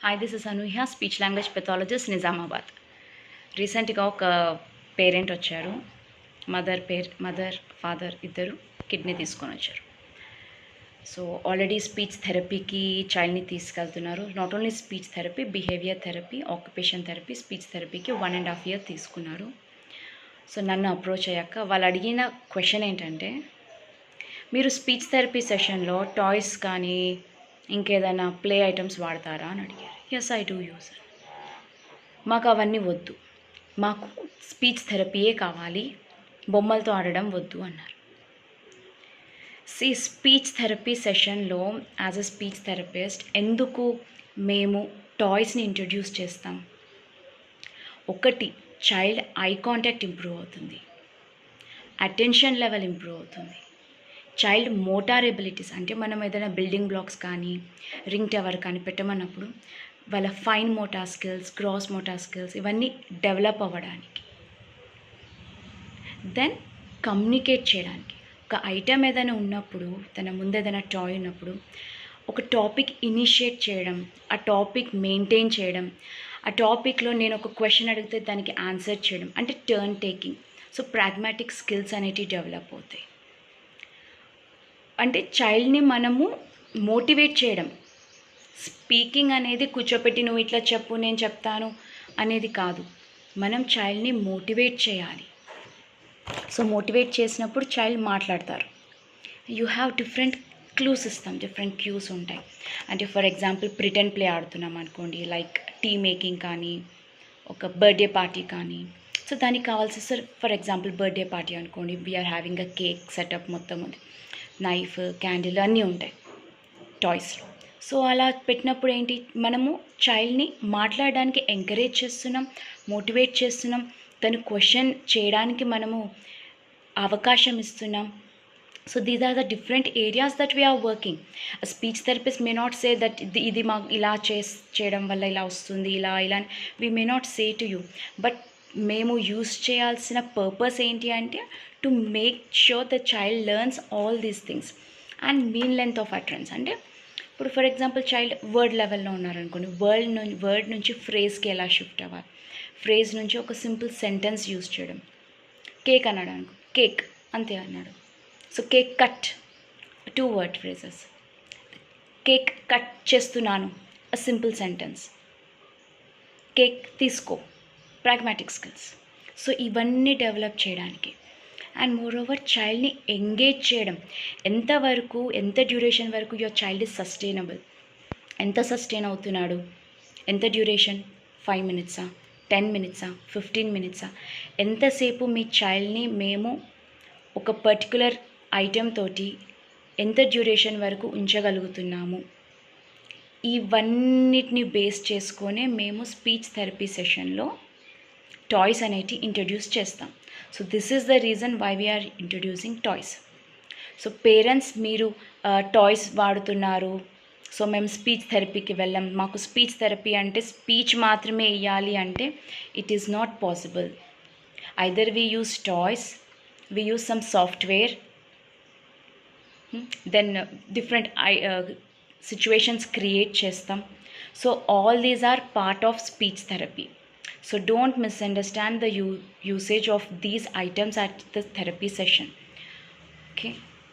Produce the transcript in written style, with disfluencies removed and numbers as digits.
Hi, this is Anuhya, speech language pathologist, Nizamabad. రీసెంట్గా ఒక parent వచ్చారు. మదర్ ఫాదర్ ఇద్దరు కిడ్నీ తీసుకొని వచ్చారు. సో ఆల్రెడీ స్పీచ్ థెరపీకి చైల్డ్ని తీసుకెళ్తున్నారు. Not only speech therapy, behaviour therapy, occupation therapy, speech థెరపీకి 1.5 years తీసుకున్నారు. సో నన్ను అప్రోచ్ అయ్యాక వాళ్ళు అడిగిన క్వశ్చన్ ఏంటంటే, మీరు స్పీచ్ థెరపీ సెషన్లో టాయ్స్ కానీ ఇంకేదైనా ప్లే ఐటమ్స్ వాడతారా అని అడిగారు. Yes, I do use. మాకు అవన్నీ వద్దు, మాకు స్పీచ్ థెరపీయే కావాలి, బొమ్మలతో ఆడడం వద్దు అన్నారు. స్పీచ్ థెరపీ సెషన్లో యాజ్ అ స్పీచ్ థెరపిస్ట్ ఎందుకు మేము టాయ్స్ని ఇంట్రడ్యూస్ చేస్తాం? ఒకటి, చైల్డ్ ఐ కాంటాక్ట్ ఇంప్రూవ్ అవుతుంది, అటెన్షన్ లెవెల్ ఇంప్రూవ్ అవుతుంది, చైల్డ్ మోటార్ ఎబిలిటీస్ అంటే మనం ఏదైనా బిల్డింగ్ బ్లాక్స్ కానీ రింగ్ టవర్ కానీ పెట్టమన్నప్పుడు వాళ్ళ fine motor skills, gross motor skills ఇవన్నీ డెవలప్ అవ్వడానికి, దెన్ కమ్యూనికేట్ చేయడానికి. ఒక ఐటమ్ ఏదైనా ఉన్నప్పుడు, తన ముందు ఏదైనా టాయ్ ఉన్నప్పుడు ఒక టాపిక్ ఇనిషియేట్ చేయడం, ఆ టాపిక్ మెయింటైన్ చేయడం, ఆ టాపిక్లో నేను ఒక క్వశ్చన్ అడిగితే దానికి ఆన్సర్ చేయడం, అంటే turn taking. So pragmatic skills అనేటివి డెవలప్ అవుతాయి. అంటే చైల్డ్ని మనము మోటివేట్ చేయడం. స్పీకింగ్ అనేది కూర్చోపెట్టి నువ్వు ఇట్లా చెప్పు నేను చెప్తాను అనేది కాదు, మనం చైల్డ్ని మోటివేట్ చేయాలి. సో మోటివేట్ చేసినప్పుడు చైల్డ్ మాట్లాడతారు. యూ హ్యావ్ డిఫరెంట్ క్లూస్ ఇస్తాం, డిఫరెంట్ క్యూస్ ఉంటాయి. అంటే ఫర్ ఎగ్జాంపుల్ ప్రిటెండ్ ప్లే ఆడుతున్నాం అనుకోండి, లైక్ టీ మేకింగ్ కానీ ఒక బర్త్డే పార్టీ కానీ. సో దానికి కావాల్సి ఫర్ ఎగ్జాంపుల్ బర్త్డే పార్టీ అనుకోండి, we are having a cake setup, మొత్తం ఉంది, నైఫ్, క్యాండిల్ అన్నీ ఉంటాయి టాయ్స్లో. సో అలా పెట్టినప్పుడు ఏంటి, మనము చైల్డ్ని మాట్లాడడానికి ఎంకరేజ్ చేస్తున్నాం, మోటివేట్ చేస్తున్నాం, తను క్వశ్చన్ చేయడానికి మనము అవకాశం ఇస్తున్నాం. So these are the different areas that we are working. Speech therapist may not say that ఇది మాకు ఇలా చేయడం వల్ల ఇలా వస్తుంది, ఇలా we may not say to you. But మేము యూస్ చేయాల్సిన పర్పస్ ఏంటి అంటే to make sure the child learns all these things. And mean length of utterance అంటే ఇప్పుడు ఫర్ ఎగ్జాంపుల్ చైల్డ్ వర్డ్ లెవెల్లో ఉన్నారనుకోండి, వర్డ్ నుంచి ఫ్రేజ్కి ఎలా షిఫ్ట్ అవ్వాలి, ఫ్రేజ్ నుంచి ఒక సింపుల్ సెంటెన్స్ యూజ్ చేయడం. కేక్ అన్నాడు అనుకో, కేక్ అంతే అన్నాడు. So cake cut, 2 word phrases. Cake cut చేస్తున్నాను, అ సింపుల్ సెంటెన్స్. కేక్ తీసుకో, ప్రాగ్మాటిక్ స్కిల్స్. సో ఇవన్నీ డెవలప్ చేయడానికి. అండ్ మోర్ ఓవర్ చైల్డ్ని ఎంగేజ్ చేయడం. ఎంతవరకు, ఎంత డ్యూరేషన్ వరకు యువర్ చైల్డ్ ఇస్ సస్టైనబుల్, ఎంత సస్టైన్ అవుతున్నాడు, ఎంత డ్యూరేషన్, 5 minutes, 10 minutes, 15 minutes, ఎంతసేపు మీ చైల్డ్ని మేము ఒక పర్టికులర్ ఐటెం తోటి ఎంత డ్యూరేషన్ వరకు ఉంచగలుగుతున్నాము, ఇవన్నిటిని బేస్ చేసుకొనే మేము స్పీచ్ థెరపీ సెషన్లో టాయ్స్ అనేటి ఇంట్రడ్యూస్ చేస్తాం. So this is the reason why we are introducing toys. So parents మీరు టాయ్స్ వాడుతున్నారు, సో మేము స్పీచ్ థెరపీకి వెళ్ళాం, మాకు స్పీచ్ థెరపీ అంటే స్పీచ్ మాత్రమే ఇవ్వాలి అంటే it is not possible. Either we use toys, we use some software, then different situations create చేస్తాం. So all these are part of speech therapy. So don't misunderstand the usage of these items at the therapy session. Okay.